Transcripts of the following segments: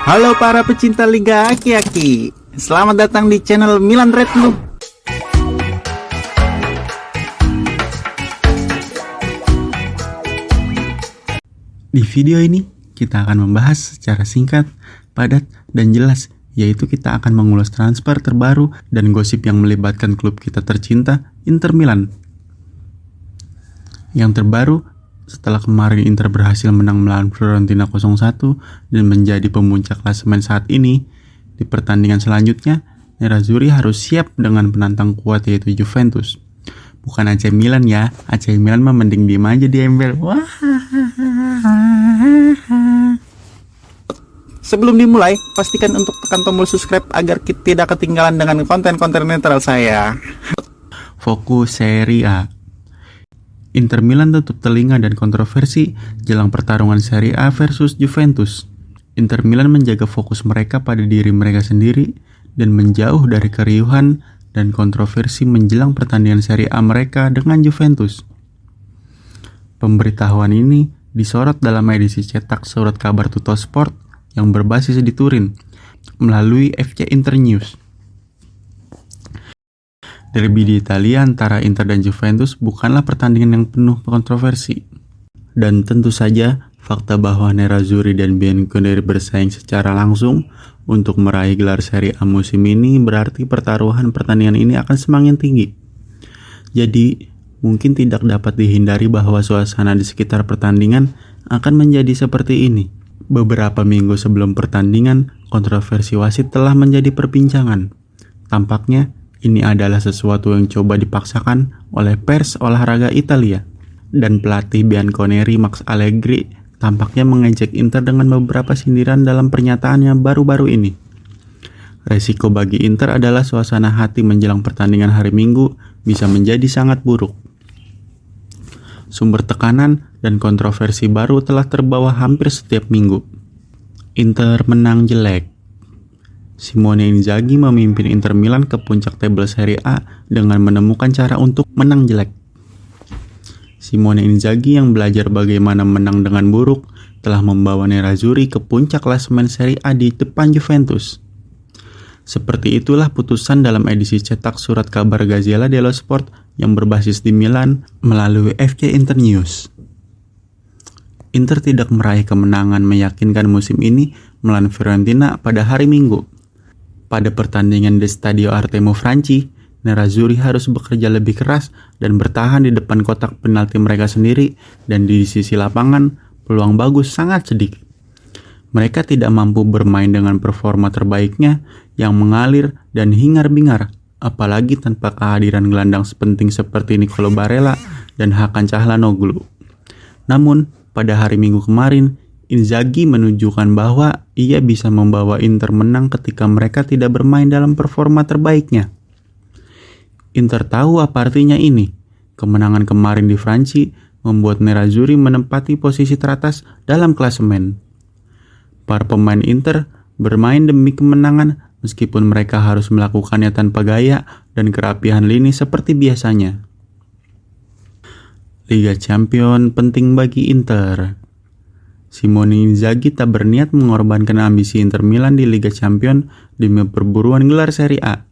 Halo para pecinta Liga Aki-Aki, selamat datang di channel Milan Red Blue. Di video ini kita akan membahas secara singkat, padat, dan jelas, yaitu kita akan mengulas transfer terbaru dan gosip yang melibatkan klub kita tercinta, Inter Milan. Yang terbaru, setelah kemarin Inter berhasil menang melawan Fiorentina 0-1 dan menjadi pemuncak klasemen saat ini, di pertandingan selanjutnya, Nerazzurri harus siap dengan penantang kuat yaitu Juventus. Bukan AC Milan ya, AC Milan mah mending diem aja di embel. Wah. Sebelum dimulai, pastikan untuk tekan tombol subscribe agar kita tidak ketinggalan dengan konten-konten netral saya. Fokus Serie A. Inter Milan tutup telinga dan kontroversi jelang pertarungan Serie A versus Juventus. Inter Milan menjaga fokus mereka pada diri mereka sendiri dan menjauh dari keriuhan dan kontroversi menjelang pertandingan Serie A mereka dengan Juventus. Pemberitahuan ini disorot dalam edisi cetak surat kabar Tuttosport yang berbasis di Turin melalui FC Internews. Derby di Italia antara Inter dan Juventus bukanlah pertandingan yang penuh kontroversi. Dan tentu saja, fakta bahwa Nerazzurri dan Bianconeri bersaing secara langsung untuk meraih gelar Serie A musim ini berarti pertaruhan pertandingan ini akan semakin tinggi. Jadi, mungkin tidak dapat dihindari bahwa suasana di sekitar pertandingan akan menjadi seperti ini. Beberapa minggu sebelum pertandingan, kontroversi wasit telah menjadi perbincangan. Tampaknya, ini adalah sesuatu yang coba dipaksakan oleh pers olahraga Italia. Dan pelatih Bianconeri Max Allegri tampaknya mengejek Inter dengan beberapa sindiran dalam pernyataannya baru-baru ini. Resiko bagi Inter adalah suasana hati menjelang pertandingan hari Minggu bisa menjadi sangat buruk. Sumber tekanan dan kontroversi baru telah terbawa hampir setiap minggu. Inter menang jelek. Simone Inzaghi memimpin Inter Milan ke puncak tabel Serie A dengan menemukan cara untuk menang jelek. Simone Inzaghi yang belajar bagaimana menang dengan buruk telah membawa Nerazzurri ke puncak klasemen Serie A di depan Juventus. Seperti itulah putusan dalam edisi cetak surat kabar Gazzetta dello Sport yang berbasis di Milan melalui FC Internews. Inter tidak meraih kemenangan meyakinkan musim ini melawan Fiorentina pada hari Minggu. Pada pertandingan di Stadio Artemo Franchi, Nerazzurri harus bekerja lebih keras dan bertahan di depan kotak penalti mereka sendiri, dan di sisi lapangan, peluang bagus sangat sedikit. Mereka tidak mampu bermain dengan performa terbaiknya yang mengalir dan hingar-bingar, apalagi tanpa kehadiran gelandang sepenting seperti Nicolo Barella dan Hakan Çalhanoğlu. Namun, pada hari Minggu kemarin, Inzaghi menunjukkan bahwa ia bisa membawa Inter menang ketika mereka tidak bermain dalam performa terbaiknya. Inter tahu apa artinya ini. Kemenangan kemarin di Franchi membuat Nerazzurri menempati posisi teratas dalam klasemen. Para pemain Inter bermain demi kemenangan meskipun mereka harus melakukannya tanpa gaya dan kerapihan lini seperti biasanya. Liga Champions penting bagi Inter. Simone Inzaghi tak berniat mengorbankan ambisi Inter Milan di Liga Champions demi perburuan gelar Serie A.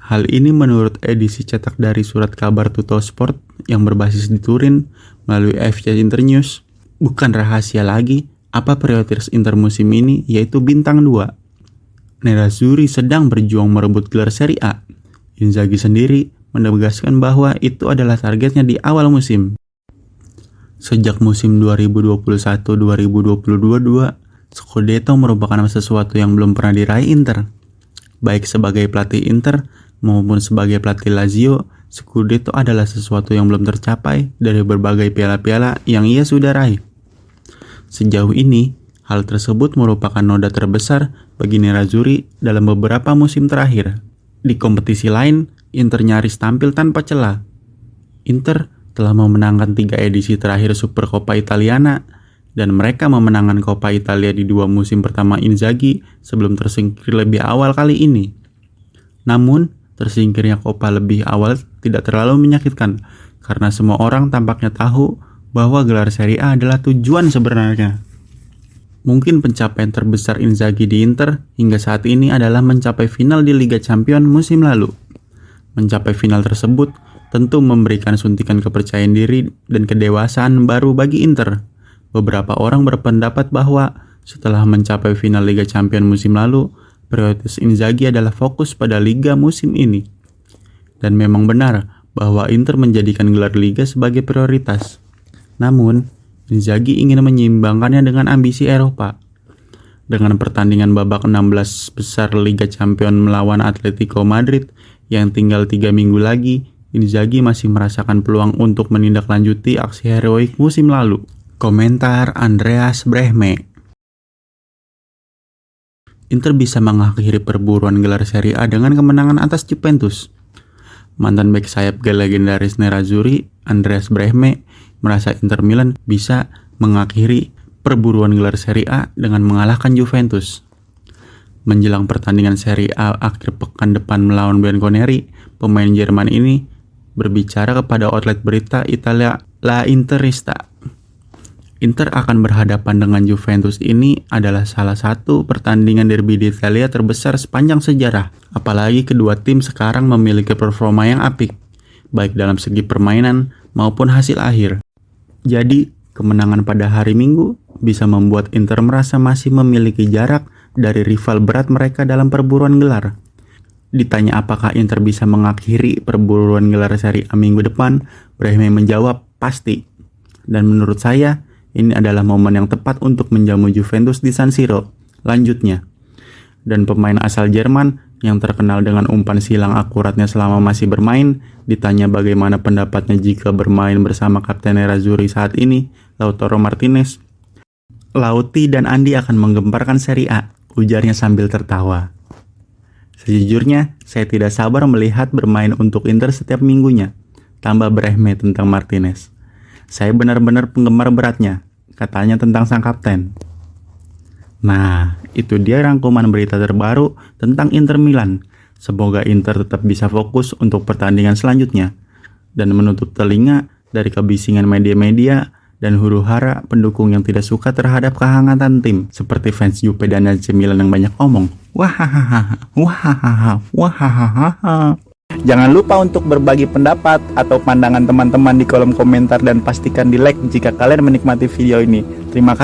Hal ini menurut edisi cetak dari surat kabar Tuttosport yang berbasis di Turin melalui FC Internews. Bukan rahasia lagi apa prioritas Inter musim ini, yaitu bintang 2. Nerazzurri sedang berjuang merebut gelar Serie A. Inzaghi sendiri menegaskan bahwa itu adalah targetnya di awal musim. Sejak musim 2021-2022, Scudetto merupakan sesuatu yang belum pernah diraih Inter. Baik sebagai pelatih Inter maupun sebagai pelatih Lazio, Scudetto adalah sesuatu yang belum tercapai dari berbagai piala-piala yang ia sudah raih. Sejauh ini, hal tersebut merupakan noda terbesar bagi Nerazzurri dalam beberapa musim terakhir. Di kompetisi lain, Inter nyaris tampil tanpa celah. Inter telah memenangkan 3 edisi terakhir Supercoppa Italiana, dan mereka memenangkan Coppa Italia di 2 musim pertama Inzaghi sebelum tersingkir lebih awal kali ini. Namun, tersingkirnya Coppa lebih awal tidak terlalu menyakitkan, karena semua orang tampaknya tahu bahwa gelar Serie A adalah tujuan sebenarnya. Mungkin pencapaian terbesar Inzaghi di Inter hingga saat ini adalah mencapai final di Liga Champions musim lalu. Mencapai final tersebut tentu memberikan suntikan kepercayaan diri dan kedewasaan baru bagi Inter. Beberapa orang berpendapat bahwa setelah mencapai final Liga Champions musim lalu, prioritas Inzaghi adalah fokus pada Liga musim ini. Dan memang benar bahwa Inter menjadikan gelar Liga sebagai prioritas. Namun, Inzaghi ingin menyeimbangkannya dengan ambisi Eropa. Dengan pertandingan babak 16 besar Liga Champions melawan Atletico Madrid yang tinggal 3 minggu lagi, Inzaghi masih merasakan peluang untuk menindaklanjuti aksi heroik musim lalu. Komentar Andreas Brehme. Inter bisa mengakhiri perburuan gelar Serie A dengan kemenangan atas Juventus. Mantan bek sayap legendaris Nerazzurri, Andreas Brehme, merasa Inter Milan bisa mengakhiri perburuan gelar Serie A dengan mengalahkan Juventus. Menjelang pertandingan Serie A akhir pekan depan melawan Bianconeri, pemain Jerman ini berbicara kepada outlet berita Italia La Interista. Inter akan berhadapan dengan Juventus ini adalah salah satu pertandingan derby di Italia terbesar sepanjang sejarah. Apalagi kedua tim sekarang memiliki performa yang apik, baik dalam segi permainan maupun hasil akhir. Jadi, kemenangan pada hari Minggu bisa membuat Inter merasa masih memiliki jarak dari rival berat mereka dalam perburuan gelar. Ditanya apakah Inter bisa mengakhiri perburuan gelar Serie A minggu depan, Brehme menjawab pasti. Dan menurut saya, ini adalah momen yang tepat untuk menjamu Juventus di San Siro. Lanjutnya, dan pemain asal Jerman yang terkenal dengan umpan silang akuratnya selama masih bermain, ditanya bagaimana pendapatnya jika bermain bersama Kapten Nerazzurri saat ini, Lautaro Martinez. Lauti dan Andi akan menggemparkan Serie A, ujarnya sambil tertawa. Sejujurnya, saya tidak sabar melihat bermain untuk Inter setiap minggunya, tambah Brehme tentang Martinez. Saya benar-benar penggemar beratnya, katanya tentang sang kapten. Nah, itu dia rangkuman berita terbaru tentang Inter Milan. Semoga Inter tetap bisa fokus untuk pertandingan selanjutnya dan menutup telinga dari kebisingan media-media dan huru-hara pendukung yang tidak suka terhadap kehangatan tim, seperti fans Juve dan AC Milan yang banyak omong. Wahahaha, wahahaha, wahahaha. Jangan lupa untuk berbagi pendapat atau pandangan teman-teman di kolom komentar dan pastikan di like jika kalian menikmati video ini. Terima kasih.